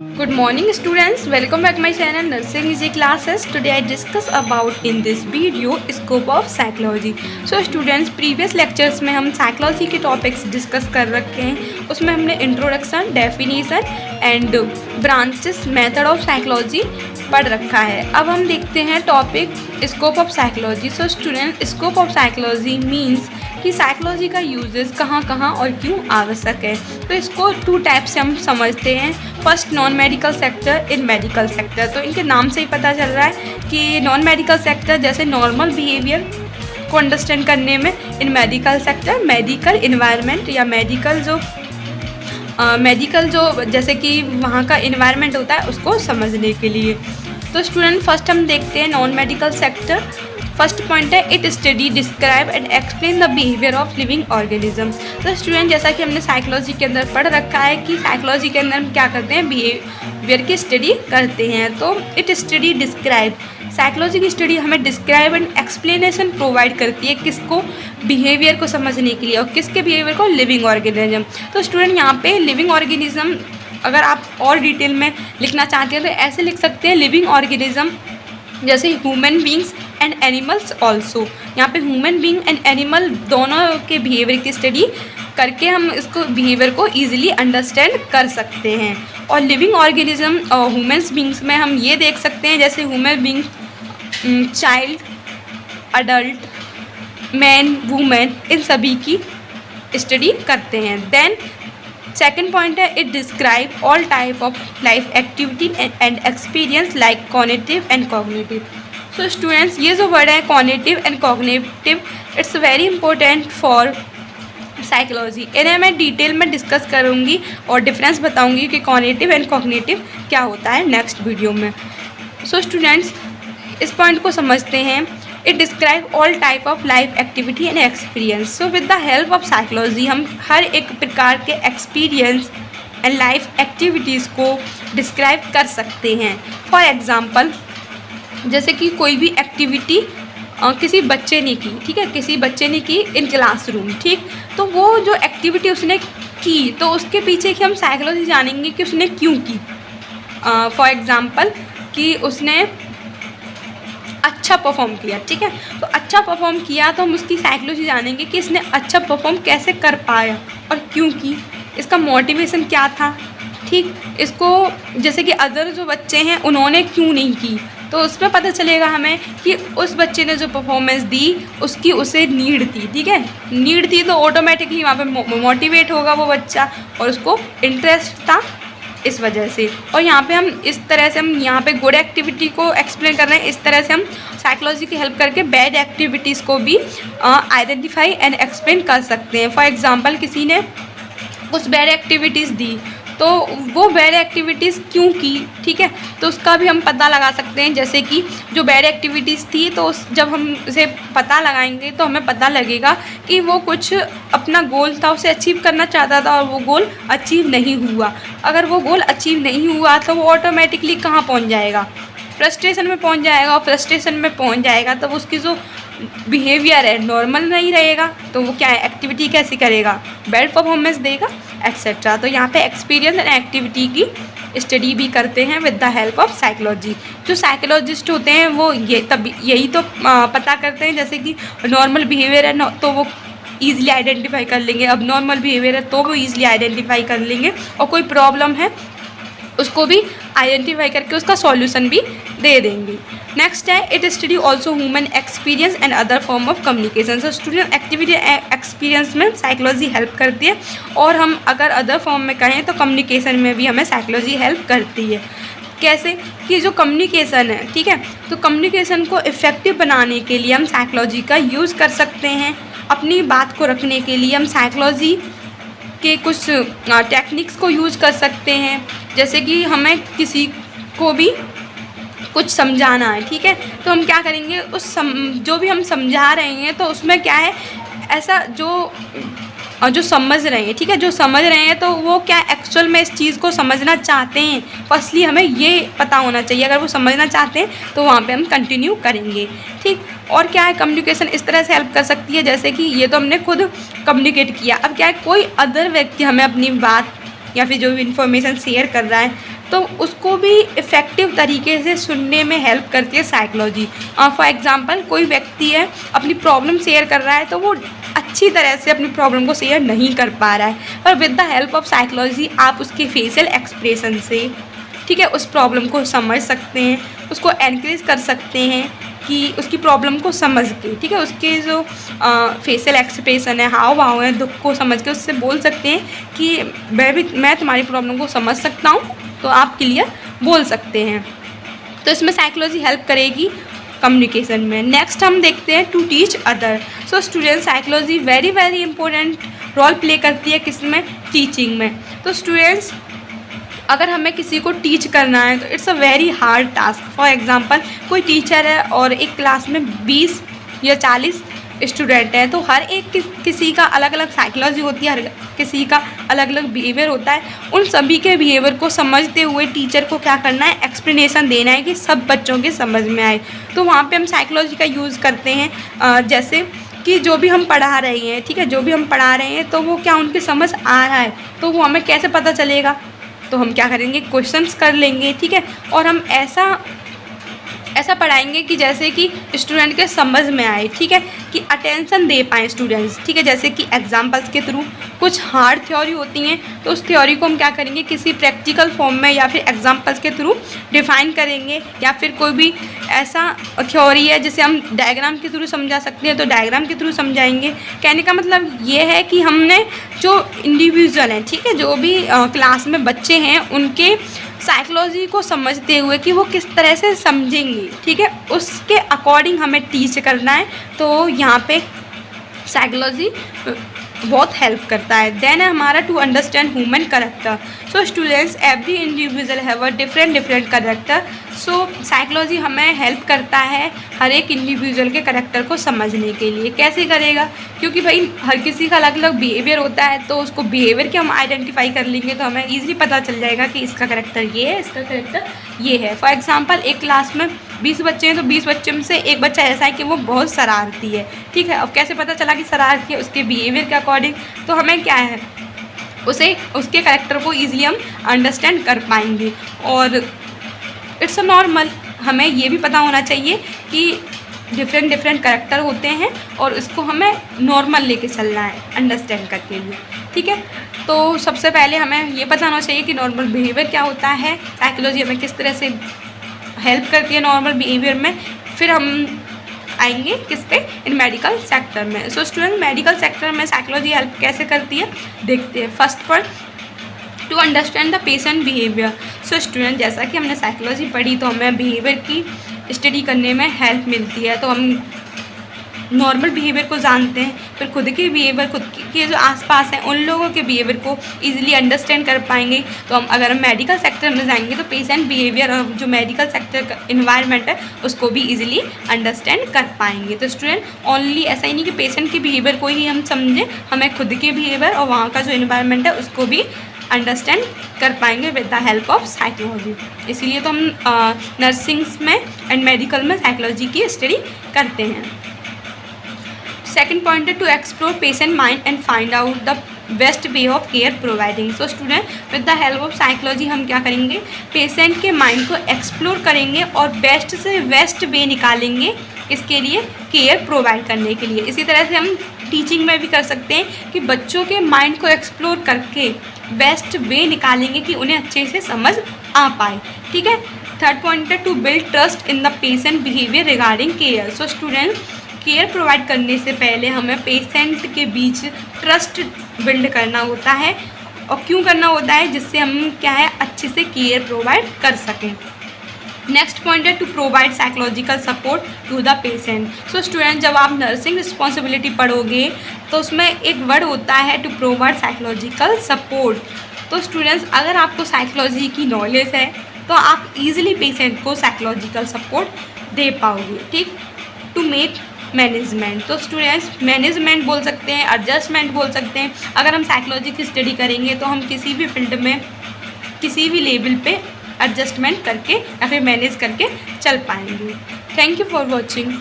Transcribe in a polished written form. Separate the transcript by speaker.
Speaker 1: Good morning students, welcome back my channel Nursing Easy Classes. Today I discuss about in this video scope of psychology. So students, previous lectures में हम psychology के topics discuss कर रखे हैं. उसमें हमने introduction, definition and branches, method of psychology पढ़ रखा है. अब हम देखते हैं topic scope of psychology. So students, scope of psychology means कि साइकोलॉजी का यूजेस कहाँ कहाँ और क्यों आवश्यक है. तो इसको टू टाइप से हम समझते हैं. फर्स्ट, नॉन मेडिकल सेक्टर, इन मेडिकल सेक्टर. तो इनके नाम से ही पता चल रहा है कि नॉन मेडिकल सेक्टर जैसे नॉर्मल बिहेवियर को अंडरस्टैंड करने में, इन मेडिकल सेक्टर मेडिकल इन्वायरमेंट या मेडिकल जो जैसे कि वहाँ का इन्वायरमेंट होता है उसको समझने के लिए. तो स्टूडेंट, फर्स्ट हम देखते हैं non medical sector. First point है it study describe and explain the behaviour of living organism. तो स्टूडेंट, जैसा कि हमने साइकोलॉजी के अंदर पढ़ रखा है कि साइकोलॉजी के अंदर हम क्या करते हैं, बिहेवियर की स्टडी करते हैं. तो इट स्टडी डिस्क्राइब, साइकोलॉजी की स्टडी हमें डिस्क्राइब एंड एक्सप्लेनेशन प्रोवाइड करती है. किसको? बिहेवियर को समझने के लिए. और किसके बिहेवियर को? Living organism. तो स्टूडेंट, यहाँ पे लिविंग ऑर्गेनिज्म अगर आप और डिटेल में लिखना चाहते हैं तो ऐसे लिख सकते हैं, लिविंग ऑर्गेनिज्म जैसे human beings and animals also. यहाँ पे ह्यूमन बींग एंड एनिमल दोनों के बिहेवियर की स्टडी करके हम इसको बिहेवियर को ईजिली अंडरस्टैंड कर सकते हैं. और लिविंग ऑर्गेनिज्म और ह्यूमन्स बींग्स में हम ये देख सकते हैं जैसे human being, child, adult, man, women, इन सभी की स्टडी करते हैं. देन सेकेंड पॉइंट है it describe all type of life activity and experience like cognitive and cognitive. So students, ये जो वर्ड है cognitive and cognitive, it's very important for psychology. इन्हें मैं डिटेल में डिस्कस करूँगी और डिफरेंस बताऊँगी कि कॉग्निटिव एंड कॉग्निटिव क्या होता है नेक्स्ट वीडियो में. सो स्टूडेंट्स, इस पॉइंट को समझते हैं. It describe all type of life activity and experience. So with the help of psychology हम हर एक प्रकार के एक्सपीरियंस एंड लाइफ एक्टिविटीज़ को डिस्क्राइब कर सकते हैं. फॉर एग्ज़ाम्पल, जैसे कि कोई भी एक्टिविटी किसी बच्चे ने की, ठीक है, किसी बच्चे ने की इन क्लासरूम, ठीक, तो वो जो एक्टिविटी उसने की तो उसके पीछे की हम साइकोलॉजी जानेंगे कि उसने क्यों की. फॉर एग्ज़ाम्पल कि उसने अच्छा परफॉर्म किया, ठीक है, तो अच्छा परफॉर्म किया तो हम उसकी साइकोलॉजी जानेंगे कि इसने अच्छा परफॉर्म कैसे कर पाया और क्यों की, इसका मोटिवेशन क्या था, ठीक. इसको जैसे कि अदर जो बच्चे हैं उन्होंने क्यों नहीं की, तो उसमें पता चलेगा हमें कि उस बच्चे ने जो परफॉर्मेंस दी उसकी उसे नीड थी, ठीक है, नीड थी तो ऑटोमेटिकली वहाँ पे मोटिवेट होगा वो बच्चा और उसको इंटरेस्ट था इस वजह से. और यहाँ पे हम इस तरह से हम यहाँ पे गुड एक्टिविटी को एक्सप्लेन कर रहे हैं. इस तरह से हम साइकोलॉजी की हेल्प करके बैड एक्टिविटीज़ को भी आइडेंटिफाई एंड एक्सप्लेन कर सकते हैं. फॉर एग्जांपल, किसी ने कुछ बैड एक्टिविटीज़ दी तो वो बैड एक्टिविटीज़ क्यों की, ठीक है, तो उसका भी हम पता लगा सकते हैं. जैसे कि जो बैड एक्टिविटीज़ थी तो जब हम उसे पता लगाएंगे तो हमें पता लगेगा कि वो कुछ अपना गोल था उसे अचीव करना चाहता था और वो गोल अचीव नहीं हुआ. अगर वो गोल अचीव नहीं हुआ तो वो ऑटोमेटिकली कहाँ पहुँच जाएगा, फ्रस्ट्रेशन में पहुँच जाएगा. और फ्रस्ट्रेशन में पहुँच जाएगा तो उसकी जो बिहेवियर है नॉर्मल नहीं रहेगा, तो वो क्या है, एक्टिविटी कैसी करेगा, बैड परफॉर्मेंस देगा, एक्सेट्रा. तो यहाँ पे एक्सपीरियंस एंड एक्टिविटी की स्टडी भी करते हैं with the help of psychology. जो साइकोलॉजिस्ट होते हैं वो यही तो पता करते हैं. जैसे कि नॉर्मल बिहेवियर है तो वो ईजिली आइडेंटिफाई कर लेंगे, अब नॉर्मल बिहेवियर है तो वो ईजिली आइडेंटिफाई कर लेंगे, और कोई प्रॉब्लम है उसको भी आइडेंटिफाई करके उसका सॉल्यूशन भी दे देंगे. नेक्स्ट है it study also human experience and other form of communication. So student, activity experience में साइकोलॉजी हेल्प करती है, और हम अगर अदर फॉर्म में कहें तो कम्युनिकेशन में भी हमें साइकोलॉजी हेल्प करती है. कैसे? कि जो कम्युनिकेशन है, ठीक है, तो कम्युनिकेशन को इफ़ेक्टिव बनाने के लिए हम साइकोलॉजी का यूज़ कर सकते हैं. अपनी बात को रखने के लिए हम साइकोलॉजी के कुछ टेक्निक्स को यूज़ कर सकते हैं. जैसे कि हमें किसी को भी कुछ समझाना है, ठीक है, तो हम क्या करेंगे, जो भी हम समझा रहे हैं तो उसमें क्या है, ऐसा जो समझ रहे हैं, ठीक है, जो समझ रहे हैं तो वो क्या एक्चुअल में इस चीज़ को समझना चाहते हैं. फर्स्टली हमें ये पता होना चाहिए, अगर वो समझना चाहते हैं तो वहाँ पे हम कंटिन्यू करेंगे, ठीक. और क्या है, कम्युनिकेशन इस तरह से हेल्प कर सकती है, जैसे कि ये तो हमने खुद कम्युनिकेट किया, अब क्या है, कोई अदर व्यक्ति हमें अपनी बात या फिर जो भी इन्फॉर्मेशन शेयर कर रहा है तो उसको भी इफ़ेक्टिव तरीके से सुनने में हेल्प करती है साइकोलॉजी। फॉर एग्ज़ाम्पल कोई व्यक्ति है अपनी प्रॉब्लम शेयर कर रहा है तो वो अच्छी तरह से अपनी प्रॉब्लम को शेयर नहीं कर पा रहा है, पर with the help of psychology आप उसके फेशियल एक्सप्रेशन से, ठीक है, उस प्रॉब्लम को समझ सकते हैं, उसको एनकरेज कर सकते हैं कि उसकी प्रॉब्लम को समझ के, ठीक है, उसके जो फेशियल एक्सप्रेशन है, हाव भाव है, दुख को समझ के उससे बोल सकते हैं कि मैं तुम्हारी प्रॉब्लम को समझ सकता हूँ, तो आप क्लियर बोल सकते हैं। तो इसमें साइकोलॉजी हेल्प करेगी कम्युनिकेशन में। नेक्स्ट हम देखते हैं to teach other. So student psychology very very important role play करती है किसमें, टीचिंग में। तो स्टूडेंट्स अगर हमें किसी को टीच करना है तो it's a very hard task. For example कोई टीचर है और एक क्लास में 20 या 40 स्टूडेंट हैं, तो हर एक किसी का अलग अलग साइकोलॉजी होती है, हर किसी का अलग अलग बिहेवियर होता है। उन सभी के बिहेवियर को समझते हुए टीचर को क्या करना है, एक्सप्लेनेशन देना है कि सब बच्चों के समझ में आए। तो वहाँ पे हम साइकोलॉजी का यूज़ करते हैं। जैसे कि जो भी हम पढ़ा रहे हैं, ठीक है, जो भी हम पढ़ा रहे हैं तो वो क्या उनके समझ आ रहा है, तो वो हमें कैसे पता चलेगा, तो हम क्या करेंगे, क्वेश्चंस कर लेंगे, ठीक है, और हम ऐसा पढ़ाएंगे कि जैसे कि स्टूडेंट के समझ में आए, ठीक है, कि अटेंशन दे पाएँ स्टूडेंट्स, ठीक है। जैसे कि एग्जांपल्स के थ्रू कुछ हार्ड थ्योरी होती हैं तो उस थ्योरी को हम क्या करेंगे, किसी प्रैक्टिकल फॉर्म में या फिर एग्जांपल्स के थ्रू डिफाइन करेंगे, या फिर कोई भी ऐसा थ्योरी है जिसे हम डायग्राम के थ्रू समझा सकते हैं तो डायग्राम के थ्रू समझाएंगे। कहने का मतलब ये है कि हमने जो इंडिविजुअल हैं, ठीक है, जो भी क्लास में बच्चे हैं उनके साइकोलॉजी को समझते हुए कि वो किस तरह से समझेंगे, ठीक है, उसके अकॉर्डिंग हमें टीच करना है। तो यहाँ पे साइकोलॉजी बहुत हेल्प करता है। देन है हमारा to understand human character. So students every individual have a different character. So psychology हमें हेल्प करता है हर एक इंडिविजुअल के करेक्टर को समझने के लिए। कैसे करेगा, क्योंकि भाई हर किसी का अलग अलग बिहेवियर होता है, तो उसको बिहेवियर के हम आइडेंटिफाई कर लेंगे तो हमें ईजिली पता चल जाएगा कि इसका करेक्टर ये है, इसका करेक्टर ये है। फॉर एग्जाम्पल एक क्लास में 20 बच्चे हैं तो 20 बच्चे में से एक बच्चा ऐसा है कि वो बहुत शरारती है, ठीक है। अब कैसे पता चला कि शरारती है, उसके बिहेवियर के अकॉर्डिंग, तो हमें क्या है, उसे उसके कैरेक्टर को ईजिली हम अंडरस्टैंड कर पाएंगे। और इट्स अ नॉर्मल, हमें ये भी पता होना चाहिए कि डिफरेंट कैरेक्टर होते हैं और इसको हमें नॉर्मल लेके चलना है अंडरस्टैंड करके लिए, ठीक है। तो सबसे पहले हमें ये पता होना चाहिए कि नॉर्मल बिहेवियर क्या होता है, साइकोलॉजी हमें किस तरह से हेल्प करती है नॉर्मल बिहेवियर में। फिर हम आएंगे किस पे, इन मेडिकल सेक्टर में। सो स्टूडेंट मेडिकल सेक्टर में साइकोलॉजी हेल्प कैसे करती है देखते हैं। First point two understand the patient behaviour. So student जैसा कि हमने साइकोलॉजी पढ़ी तो हमें बिहेवियर की स्टडी करने में हेल्प मिलती है, तो हम नॉर्मल बिहेवियर को जानते हैं, फिर खुद के बिहेवियर, खुद के जो आसपास हैं उन लोगों के बिहेवियर को इजीली अंडरस्टैंड कर पाएंगे। तो हम अगर हम मेडिकल सेक्टर में जाएंगे तो पेशेंट बिहेवियर और जो मेडिकल सेक्टर का इन्वायरमेंट है उसको भी इजीली अंडरस्टैंड कर पाएंगे। तो स्टूडेंट ओनली ऐसा ही नहीं कि पेशेंट के बिहेवियर को ही हम समझें, हमें खुद के बिहेवियर और वहाँ का जो इन्वायरमेंट है उसको भी अंडरस्टैंड कर पाएंगे with the help of psychology. इसीलिए तो हम नर्सिंग्स में एंड मेडिकल में साइकोलॉजी की स्टडी करते हैं। सेकेंड पॉइंट है to explore patient mind and find out the best way of care providing. So student with the help of psychology हम क्या करेंगे, पेशेंट के माइंड को एक्सप्लोर करेंगे और बेस्ट से बेस्ट वे निकालेंगे इसके लिए, केयर प्रोवाइड करने के लिए। इसी तरह से हम टीचिंग में भी कर सकते हैं कि बच्चों के माइंड को एक्सप्लोर करके बेस्ट वे निकालेंगे कि उन्हें अच्छे से समझ आ पाए, ठीक है। थर्ड पॉइंट है to build trust in the patient behaviour regarding care. So student care provide करने से पहले हमें पेशेंट के बीच ट्रस्ट बिल्ड करना होता है, और क्यों करना होता है, जिससे हम क्या है अच्छे से केयर प्रोवाइड कर सकें। नेक्स्ट पॉइंट है to provide psychological support to the patient. So student जब आप नर्सिंग रिस्पॉन्सिबिलिटी पढ़ोगे तो उसमें एक वर्ड होता है टू प्रोवाइड साइकोलॉजिकल सपोर्ट। तो स्टूडेंट्स अगर आपको साइकोलॉजी की नॉलेज है तो आप इजीली पेशेंट को साइकोलॉजिकल सपोर्ट दे पाओगे, ठीक। टू मेक मैनेजमेंट, तो स्टूडेंट्स मैनेजमेंट बोल सकते हैं, एडजस्टमेंट बोल सकते हैं। अगर हम साइकोलॉजी की स्टडी करेंगे तो हम किसी भी फील्ड में किसी भी लेवल पे एडजस्टमेंट करके या फिर मैनेज करके चल पाएंगे। Thank you for watching.